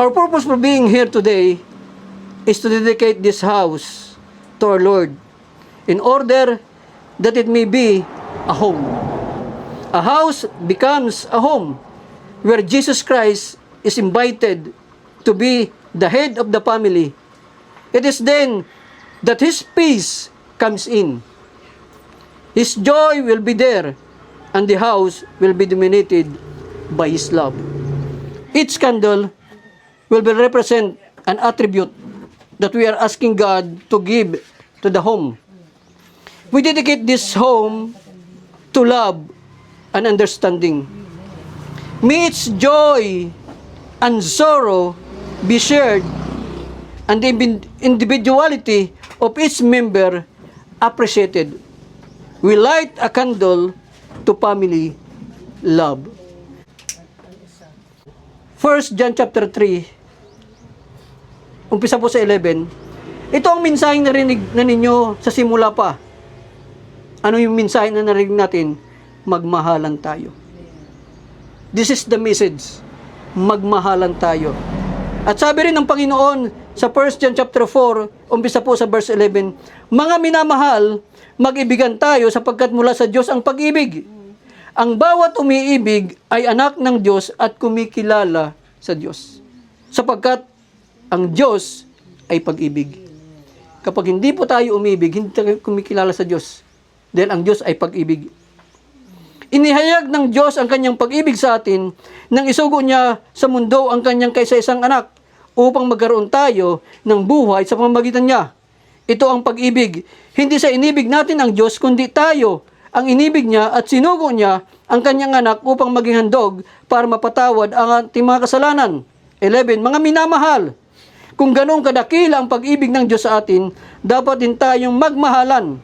Our purpose for being here today is to dedicate this house to our Lord in order that it may be a home. A house becomes a home where Jesus Christ is invited to be the head of the family. It is then that His peace comes in. His joy will be there, and the house will be dominated by His love. Each candle will be represent an attribute that we are asking God to give to the home. We dedicate this home to love and understanding. May its joy and sorrow be shared, and the individuality of each member appreciated. We light a candle to family love. 1 John chapter 3, umpisa po sa 11. Ito ang mensaheng narinig na ninyo sa simula pa. Ano yung mensahe na narinig natin? Magmahalan tayo. This is the message. Magmahalan tayo. At sabi rin ng Panginoon sa 1 John chapter 4, umpisa po sa verse 11, mga minamahal, mag-ibigan tayo sapagkat mula sa Diyos ang pag-ibig. Ang bawat umiibig ay anak ng Diyos at kumikilala sa Diyos. Sapagkat ang Diyos ay pag-ibig. Kapag hindi po tayo umibig, hindi tayo kumikilala sa Diyos. Dahil ang Diyos ay pag-ibig. Inihayag ng Diyos ang kanyang pag-ibig sa atin nang isugo niya sa mundo ang kanyang kaisa-isang anak upang magkaroon tayo ng buhay sa pamamagitan niya. Ito ang pag-ibig. Hindi sa inibig natin ang Diyos, kundi tayo ang inibig niya at sinugo niya ang kanyang anak upang maging handog para mapatawad ang ating mga kasalanan. 11. Mga minamahal, kung ganoong kadakila ang pag-ibig ng Diyos sa atin, dapat din tayong magmahalan.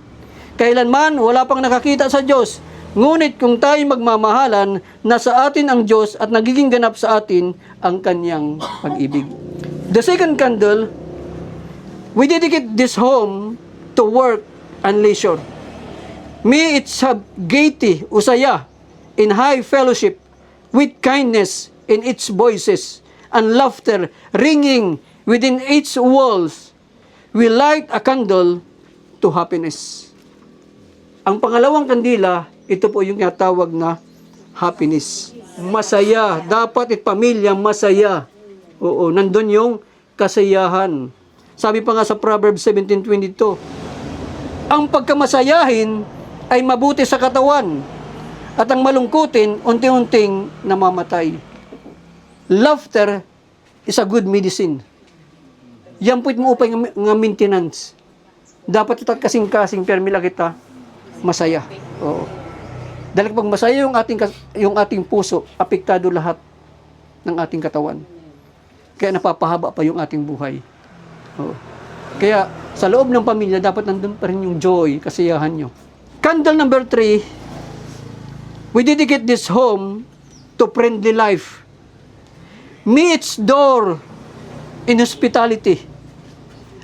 Kailanman wala pang nakakita sa Diyos, ngunit kung tayo magmamahalan, nasa atin ang Diyos at nagiging ganap sa atin ang kanyang pag-ibig. The second candle, we dedicate this home to work and leisure. May it have gaiety, usaya, in high fellowship, with kindness in its voices, and laughter ringing within its walls. We light a candle to happiness. Ang pangalawang kandila, ito po yung tinatawag na happiness. Masaya. Dapat pamilya masaya. Oo, nandun yung kasayahan. Sabi pa nga sa Proverbs 17:22, ang pagkamasayahin ay mabuti sa katawan, at ang malungkutin unti-unting namamatay. Laughter is a good medicine. Yan po'y mo upay nga maintenance. Dapat ito kasing-kasing permila kita masaya. Oo. Dahil pag masaya yung ating puso, apektado lahat ng ating katawan. Kaya napapahaba pa yung ating buhay. Oo. Kaya sa loob ng pamilya, dapat nandun pa rin yung joy, kasiyahan nyo. Candle number 3, we dedicate this home to friendly life. May its door in hospitality,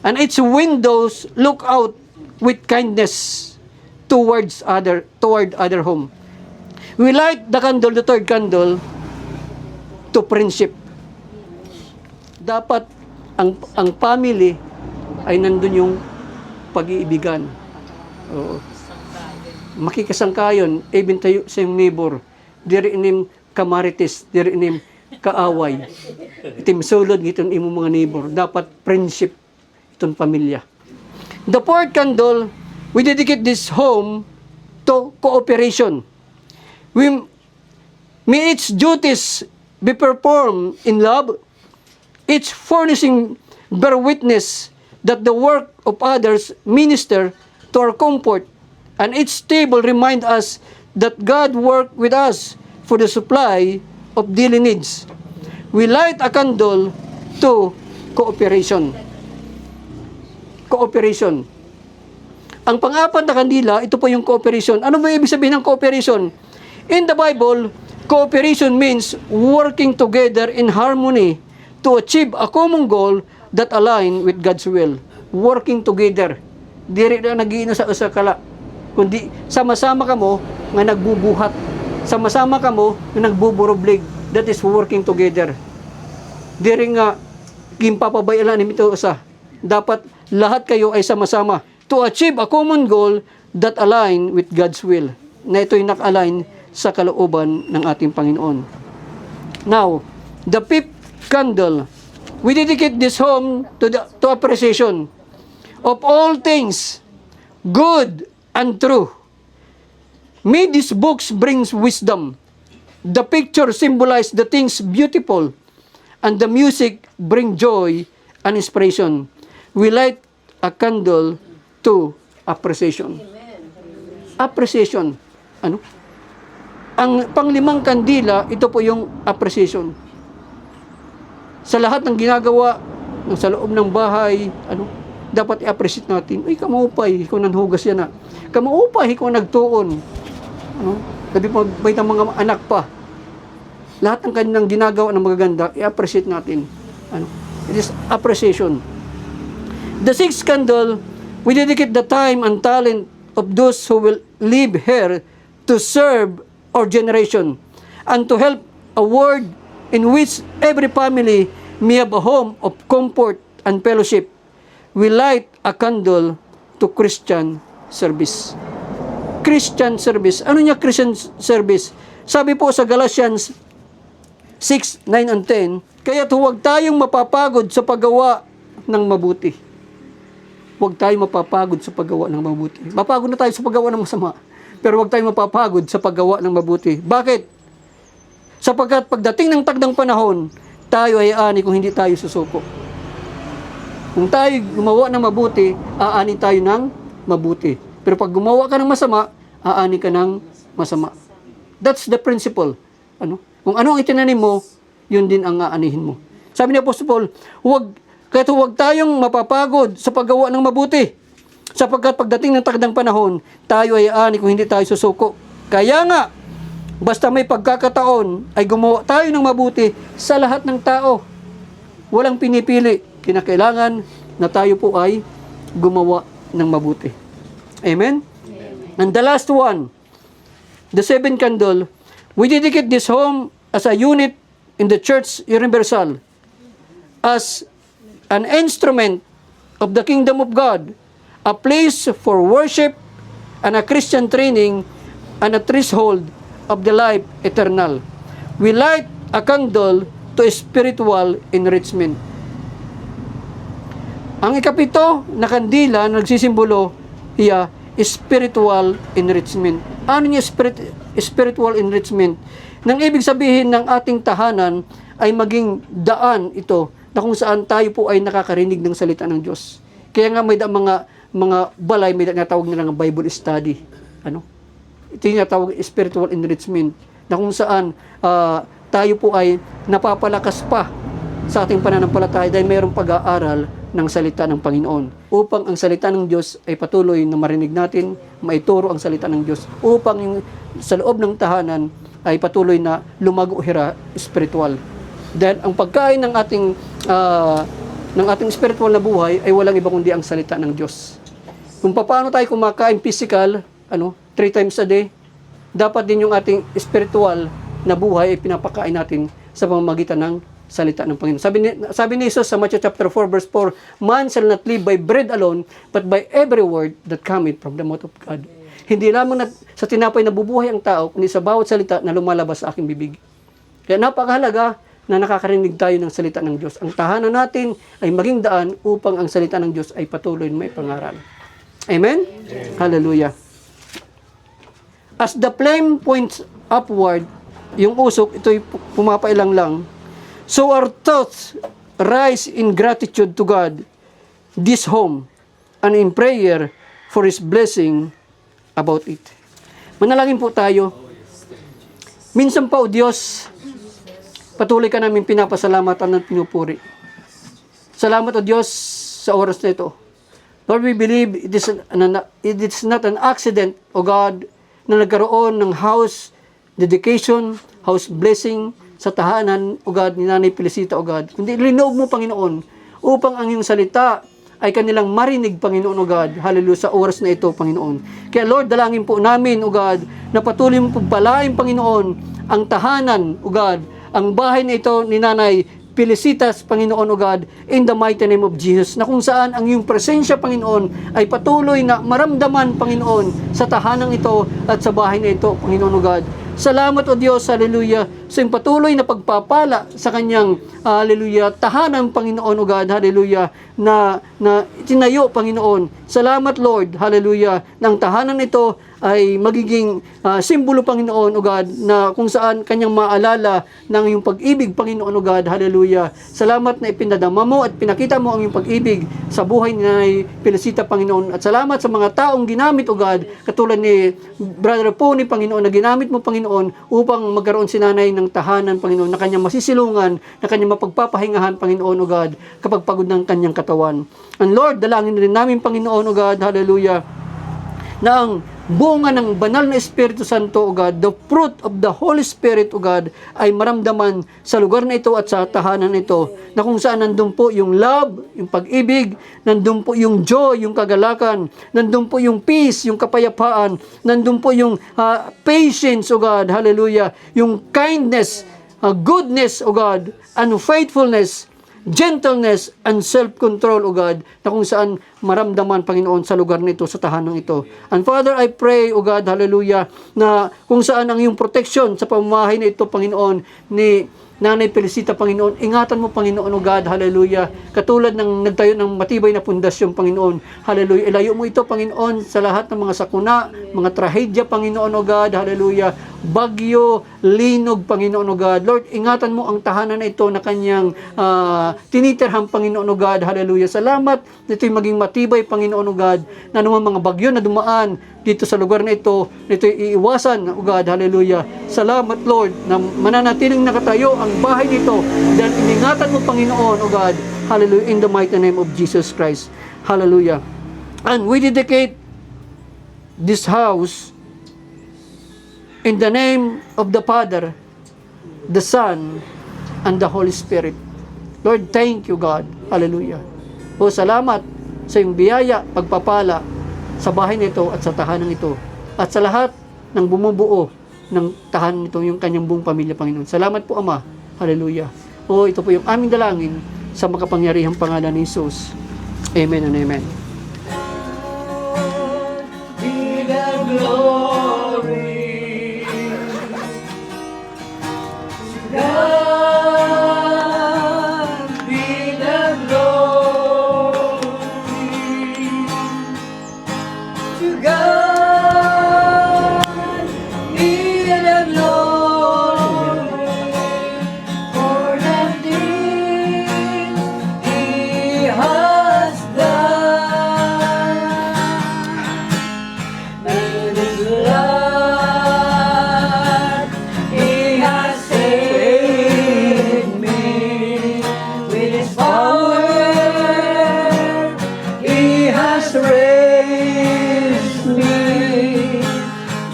and its windows look out with kindness toward other home. We light the candle, the third candle, to friendship. Dapat ang family ay nandun yung pag-iibigan. Oo. Makikasangkayon, even tayo sa yung neighbor, diri inim kamarites, diri inim kaaway. Itim sulod itong imo mga neighbor. Dapat friendship itong pamilya. The fourth candle, we dedicate this home to cooperation. May its duties be performed in love, its furnishing bear witness that the work of others minister to our comfort, and its table remind us that God worked with us for the supply of daily needs. We light a candle to cooperation. Cooperation. Ang pang-apat na kandila, ito po yung cooperation. Ano ba ibig sabihin ng cooperation? In the Bible, cooperation means working together in harmony to achieve a common goal that align with God's will. Working together. Diri na nag-iino sa usakala. Kundi sama-sama ka mo nga nagbubuhat. Sama-sama ka mo nga nagbuburoblig. That is working together. diri nga gimpapabayalan nito usa. Dapat lahat kayo ay sama-sama to achieve a common goal that align with God's will. Na ito'y nak-align sa kalooban ng ating Panginoon. Now, the fifth candle, we dedicate this home to appreciation of all things good and true. May these books brings wisdom. The picture symbolize the things beautiful, and the music bring joy and inspiration. We light a candle to appreciation. Appreciation. Ano? Ang panglimang kandila, ito po yung appreciation. Sa lahat ng ginagawa, sa loob ng bahay, dapat i-appreciate natin. Ay, kamaupay, ikaw nanhugas yan na. Kamaupay, ikaw nagtuon. Sabi po, may mga anak pa. Lahat ng kanilang ginagawa ng magaganda, i-appreciate natin. It is appreciation. The sixth candle, we dedicate the time and talent of those who will live here to serve our generation and to help a world in which every family may have a home of comfort and fellowship. We light a candle to Christian service. Christian service. Ano niya Christian service? Sabi po sa Galatians 6, 9 and 10, kaya't huwag tayong mapapagod sa paggawa ng mabuti. Huwag tayong mapapagod sa paggawa ng mabuti. Mapagod na tayo sa paggawa ng masama. Pero huwag tayong mapapagod sa paggawa ng mabuti. Bakit? Sapagkat pagdating ng tagdang panahon, tayo ay aani kung hindi tayo susuko. Kung tayo gumawa ng mabuti, aani tayo ng mabuti. Pero pag gumawa ka ng masama, aani ka ng masama. That's the principle. Kung ano ang itinanim mo, yun din ang aanihin mo. Sabi ni Apostol Paul, kahit huwag tayong mapapagod sa paggawa ng mabuti. Sapagkat pagdating ng takdang panahon, tayo ay aani kung hindi tayo susuko. Kaya nga, basta may pagkakataon, ay gumawa tayo ng mabuti sa lahat ng tao. Walang pinipili. Kinakailangan na tayo po ay gumawa ng mabuti. Amen? And the last one, the seventh candle, we dedicate this home as a unit in the Church Universal, as an instrument of the kingdom of God, a place for worship and a Christian training and a threshold of the life eternal. We light a candle to spiritual enrichment. Ang ikapito na kandila na nagsisimbolo hiya spiritual enrichment. Ano niya spiritual enrichment? Nang ibig sabihin ng ating tahanan ay maging daan ito na kung saan tayo po ay nakakarinig ng salita ng Diyos. Kaya nga may mga balay, may natawag nila ng Bible study. Ito yung natawag spiritual enrichment, na kung saan tayo po ay napapalakas pa sa ating pananampalataya dahil mayroong pag-aaral ng salita ng Panginoon. Upang ang salita ng Diyos ay patuloy na marinig natin, maituro ang salita ng Diyos. Upang sa loob ng tahanan ay patuloy na lumago-hira spiritual. Dahil ang pagkain ng ating spiritual na buhay ay walang iba kundi ang salita ng Diyos. Kung paano tayo kumakain physical, 3 times a day, dapat din yung ating spiritual na buhay ay pinapakain natin sa pamamagitan ng salita ng Panginoon. Sabi ni Jesus sa Matthew chapter 4 verse 4, man shall not live by bread alone, but by every word that cometh from the mouth of God. Hindi lamang sa tinapay na bubuhay ang tao, kundi sa bawat salita na lumalabas sa aking bibig. Kaya napakahalaga na nakakarinig tayo ng salita ng Diyos. Ang tahanan natin ay maging daan upang ang salita ng Diyos ay patuloy na may pangaral. Amen? Hallelujah. As the flame points upward, yung usok, ito'y pumapailang lang. So our thoughts rise in gratitude to God, this home, and in prayer for His blessing about it. Manalangin po tayo. Minsan pa, O Diyos, patuloy ka namin pinapasalamatan at pinupuri. Salamat, O Diyos, sa oras na ito. Lord, we believe it is not an accident, O God, na nagkaroon ng house dedication, house blessing sa tahanan, O God, ni Nanay Felicita, O God. Kundi linoob mo, Panginoon, upang ang iyong salita ay kanilang marinig, Panginoon, O God. Hallelujah, sa oras na ito, Panginoon. Kaya Lord, dalangin po namin, O God, na patuloy mo pagpalain, Panginoon, ang tahanan, O God, ang bahay na ito ni Nanay Felicitas, Panginoon o God, in the mighty name of Jesus, na kung saan ang iyong presensya, Panginoon, ay patuloy na maramdaman, Panginoon, sa tahanang ito at sa bahay na ito, Panginoon o God. Salamat o Diyos, hallelujah, sa iyong patuloy na pagpapala sa kanyang, hallelujah, tahanan, Panginoon o God, hallelujah, na tinayo, Panginoon. Salamat, Lord, hallelujah, ng tahanan ito ay magiging simbolo, Panginoon o God, na kung saan kanyang maalala ng iyong pag-ibig, Panginoon o God, hallelujah. Salamat na ipinadama mo at pinakita mo ang iyong pag-ibig sa buhay ni Nanay Felicita, Panginoon. At salamat sa mga taong ginamit, o God, katulad ni Brother Pony, Panginoon, na ginamit mo, Panginoon, upang magkaroon si Nanay ng tahanan, Panginoon, na kanyang masisilungan, na kanyang mapagpapahingahan, Panginoon o God, kapag pagod ng kanyang katawan. And Lord, dalangin rin namin, Panginoon o God, hallelujah, na ang bunga ng banal na Espiritu Santo, O God, the fruit of the Holy Spirit, O God, ay maramdaman sa lugar na ito at sa tahanan ito, na kung saan nandun po yung love, yung pag-ibig, nandun po yung joy, yung kagalakan, nandun po yung peace, yung kapayapaan, nandun po yung patience, O God, hallelujah, yung kindness, goodness, O God, and faithfulness, gentleness and self-control, O God, na kung saan maramdaman, Panginoon, sa lugar nito, sa tahanang ito. And Father, I pray, O God, hallelujah, na kung saan ang iyong protection sa pamamahay na ito, Panginoon, ni Nanay Felicita, Panginoon, ingatan mo, Panginoon, O God, hallelujah, katulad ng nagtayo ng matibay na pundasyon, Panginoon, hallelujah, ilayo mo ito, Panginoon, sa lahat ng mga sakuna, mga trahedya, Panginoon, O God, hallelujah, bagyo, linog, Panginoon, O God, Lord, ingatan mo ang tahanan na ito na kanyang tinitirhan, Panginoon, O God, hallelujah, salamat, na ito'y maging matibay, Panginoon, O God, na naman mga bagyo na dumaan dito sa lugar na ito, ito'y iiwasan, O God, hallelujah, salamat, Lord, na mananatiling nakatayo ang bahay nito dahil iningatan mo, Panginoon, O God, hallelujah, in the mighty name of Jesus Christ, hallelujah. And we dedicate this house in the name of the Father, the Son, and the Holy Spirit. Lord, thank you, God, hallelujah. O salamat sa iyong biyaya, pagpapala sa bahay nito at sa tahanan ito at sa lahat ng bumubuo ng tahanan nito, yung kanyang buong pamilya, Panginoon. Salamat po, Ama. Hallelujah. O ito po yung aming dalangin sa makapangyarihang pangalan ni Jesus. Amen and amen. Be the glory to God, be the glory to God.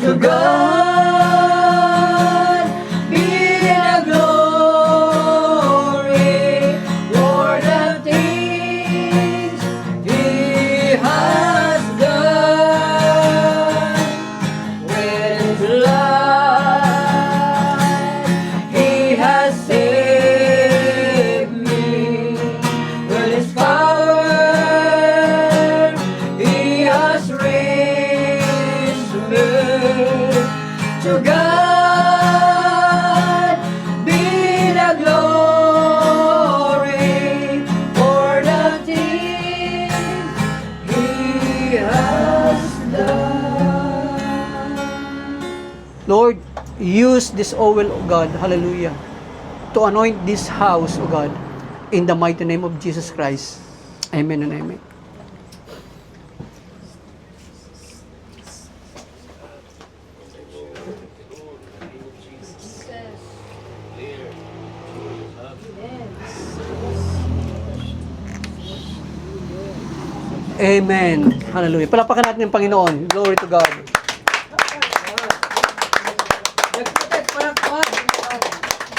To God be the glory for the things He has done. Lord, use this oil, O God, hallelujah, to anoint this house, O God, in the mighty name of Jesus Christ. Amen and amen. Amen. Hallelujah. Palapakan natin yung Panginoon. Glory to God.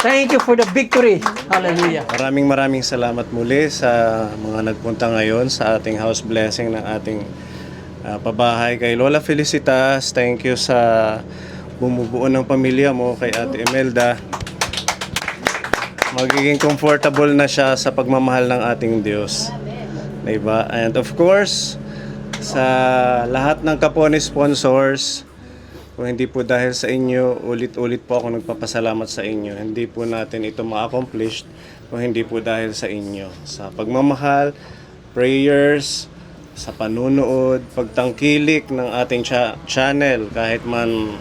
Thank you for the victory. Hallelujah. Maraming salamat muli sa mga nagpunta ngayon sa ating house blessing ng ating pabahay kay Lola Felicitas. Thank you sa bumubuo ng pamilya mo, kay Ate Imelda. magiging comfortable na siya sa pagmamahal ng ating Diyos. Diba? And of course, sa lahat ng Kapone sponsors, kung hindi po dahil sa inyo, ulit-ulit po ako nagpapasalamat sa inyo. Hindi po natin ito ma-accomplish kung hindi po dahil sa inyo. Sa pagmamahal, prayers, sa panunood, pagtangkilik ng ating channel. Kahit man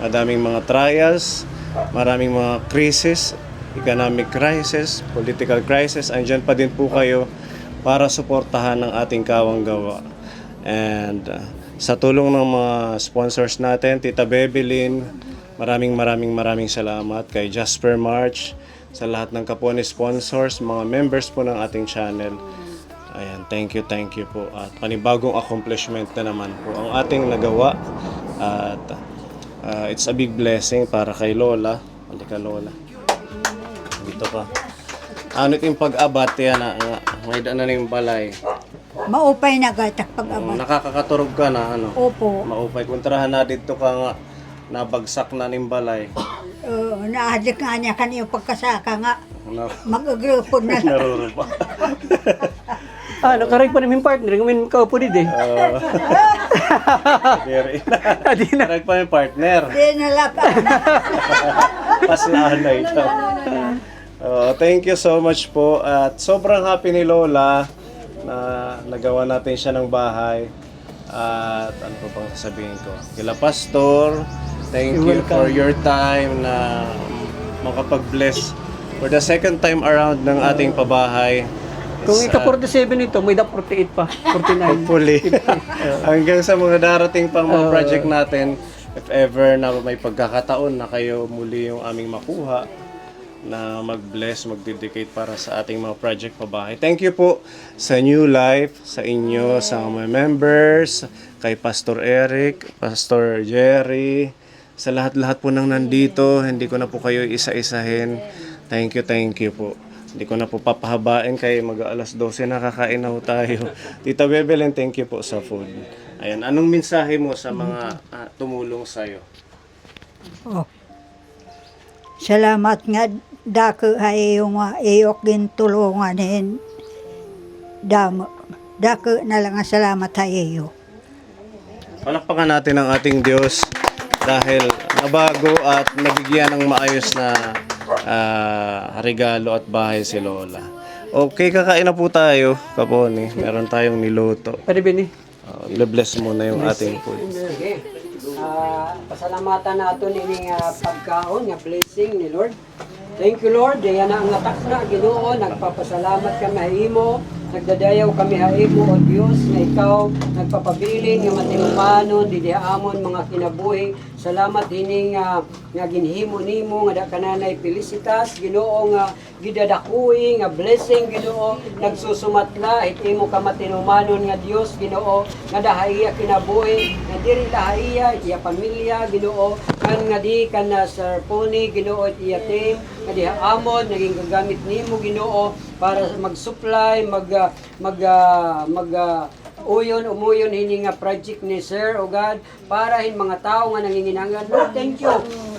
madaming mga trials, maraming mga crisis, economic crisis, political crisis, andyan pa din po kayo para suportahan ang ating kawang-gawa. And sa tulong ng mga sponsors natin, Tita Bebelyn, maraming salamat kay Jasper March, sa lahat ng Kapone sponsors, mga members po ng ating channel. Ayan, thank you po. At panibagong accomplishment na naman po ang ating nagawa. At it's a big blessing para kay Lola. Halika Lola. Dito pa. Ano yung pag-abat yan? May daan na yung balay. Maupay na gatak pag-abot. Nakakakaturog ka na, ano? Opo. Maupay. Kontrahan na dito ka nga, nabagsak na ng balay. Naadik nga niya kaniyong pagkasaka nga. Na, Mag-agrupo na. narurupa. Nakarek pa namin partner, ngayon kaupo din eh. Di na. Correct pa yung partner. Di nalaka. Paslahan na ito. Thank you so much po. At sobrang happy ni Lola na nagawa natin siya ng bahay. At ano pa bang sasabihin ko? Kila Pastor, thank you for your time na makapag-bless for the second time around ng ating pabahay. Kung ika-47 ito, may da 48 pa, 49. Hopefully. Hanggang sa mga darating pang mga project natin, if ever na may pagkakataon na kayo muli yung aming makuha, na mag-bless, mag-dedicate para sa ating mga project pabahay. Thank you po sa New Life, sa inyo, sa mga members, kay Pastor Eric, Pastor Jerry, sa lahat-lahat po nang nandito. Hindi ko na po kayo isa-isahin. Thank you po. Hindi ko na po papahabain kay mag-alas 12 na kakain na po tayo. Tita Bebelyn, thank you po sa food. Ayan, anong mensahe mo sa mga tumulong sa'yo? Oh. Salamat nga dako ay yung iyok gintulunganin. Damo. Dako na lang ang salamat sa iyo. Palakpakan natin ang ating Diyos dahil nabago at nabigyan ng maayos na regalo at bahay si Lola. Okay, kakain na po tayo, Kapone. Meron tayong niluto. Pwede ba ni? Bless muna yung ating food. Sige. Pasalamatan nato ni pagkaon, nga blessing ni Lord. Thank you Lord, diyan na ang atak na Ginoo, nagpapasalamat kami sa imo, nagdadayaw kami sa imo o Dios nga ikaw nagpapabilin nga matinumanon di amon mga kinabuhi. Salamat hining nga ginhimo nimo nga kananay felicitas Ginoo nga gidadakuhi nga blessing Ginoo nagsusumatla it imo ka matinumanon nga Dios Ginoo nga dahaya kinabuhi nga diri dahaya iya pamilya Ginoo kan nga di kana Sir Pony Ginoo at iya team nga di amon naging gagamit nimo Ginoo para mag-supply umuyon hini nga project ni Sir o God para hin mga tao nga nanginginanglan. Lord, thank you.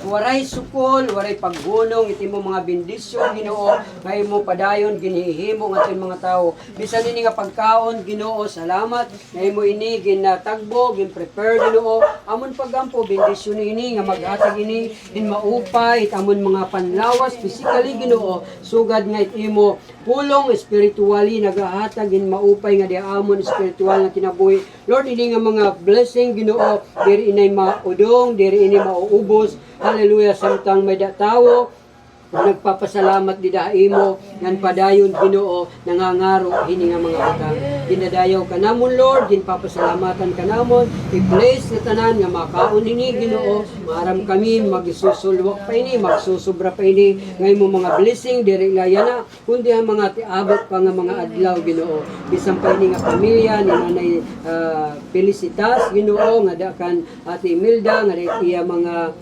Waray sukol, waray paggunong iti mo mga bendisyon Ginoo nga imo padayon ginihimo nga aton mga tao. Bisan ini nga pagkaon Ginoo, salamat nga imo ini ginatagbo, gin-prepare Ginoo. Amon pagampo bendisyon ini nga maghatag ini hin maupay it amon mga panlawas physically Ginoo. Sugad nga it imo pulong spiritually nagahatag in maupay nga di amon spiritual nga kinabuhi. Lord, ini nga mga blessing Ginoo, diri inay maudong, diri ini mauubos. Hallelujah, samtang may tawo nagpapasalamat di daimo yan padayon Ginoo nangangaro hini nga mga utang dinadayaw kanamon Lord ginpapasalamatan kanamon i-bless na tanan nga makaon ini Ginoo maaram kami magsusulwak pa ini magsusubra pa ini ngay mo mga blessing diri layana kundi ang mga tiabot pa nga mga adlaw Ginoo bisan pa ini nga pamilya ni Nanay Felicitas Ginoo nga dakan Ate Imelda nga iya mga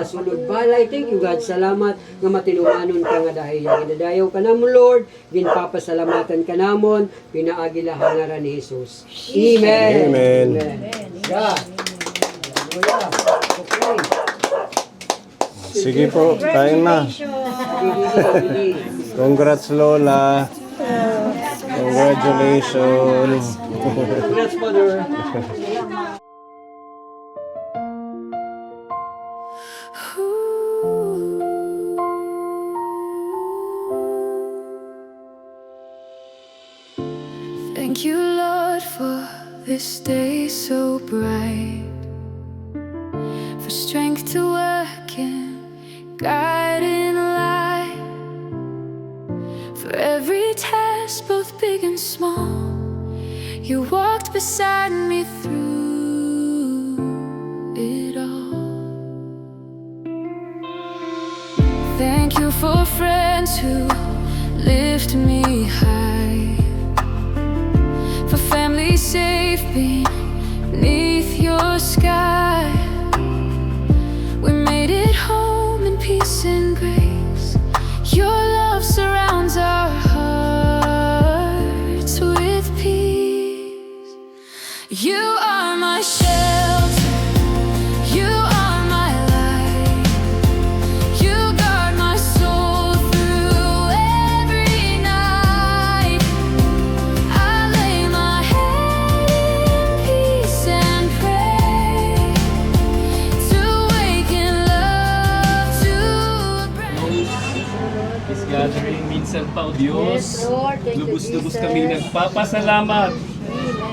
sulod balay. Thank you God. Salamat nga matinumanon ka nga dahiya. Ginadayaw ka namon Lord. Ginpapasalamatan ka namon. Pinaagila hangaran ni Jesus. Amen. Amen. God. Hallelujah. Okay. Sige po, kain na. Congrats, Lola. Congratulations. Congrats, Mother. Thank you, Lord, for this day so bright, for strength to work and guide in light, for every task, both big and small. You walked beside me through it all. Thank you for friends who lift me high, for family safe beneath your sky. We made it home in peace and grace. Your love surrounds our hearts with peace. You are my shelter, you are my light. You guard my soul through every night. I lay my head in peace and pray to awaken love to a brand. This gathering, minsan pa, O Diyos, lubos-lubos kami nagpapasalamat.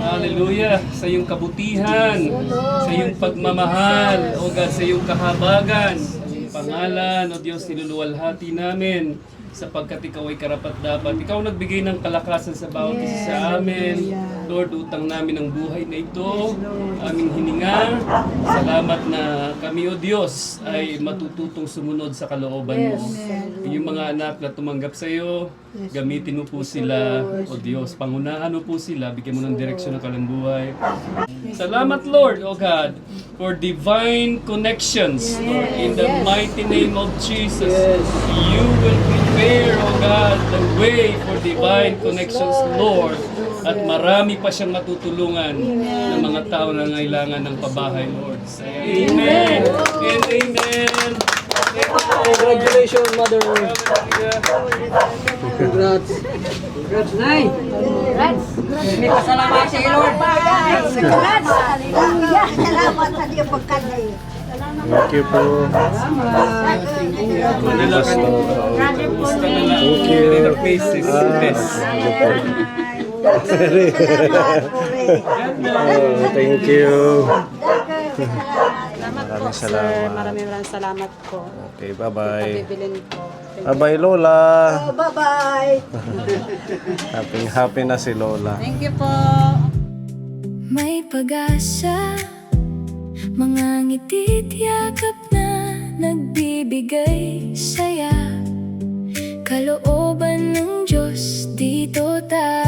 Hallelujah, sa iyong kabutihan, sa iyong pagmamahal, O God, sa iyong kahabagan. Pangalan, O Diyos, niluluwalhati namin sapagkat Ikaw ay karapat-dapat. Ikaw nagbigay ng kalakasan sa bawat isa sa amin. Lord, utang namin ang buhay na ito, aming hininga. Salamat na kami, O Diyos, ay matututong sumunod sa kalooban mo. Yung mga anak na tumanggap sa iyo, gamitin mo po sila, O Diyos. Pangunahan mo po sila, bigyan mo ng direksyon ng kanilang buhay. Salamat, Lord, O God, for divine connections. Lord, in the mighty name of Jesus, you will prepare, O God, the way for divine connections, Lord. At marami pa siyang matutulungan ng mga tao na nangailangan ng pabahay, Lord. Amen and amen. Congratulations, Mother. Congrats. Congrats, Nay. May pasalamat sa iyo, Lord. Hallelujah. Salamat sa Diyos pagkanay. Thank you po. Manila ka na. Kumusta na lang? Thank you. The place is best. Salamat po rin. Oh, thank you. Salamat po, Maraming sir. salamat. Maraming salamat po. Okay, bye-bye. Bibilin po. Bye-bye, Lola. Oh, bye-bye. Happy na si Lola. Thank you po. May pag-asa, mga ngiti't yakap na nagbibigay saya. Kalooban ng Diyos, dito tayo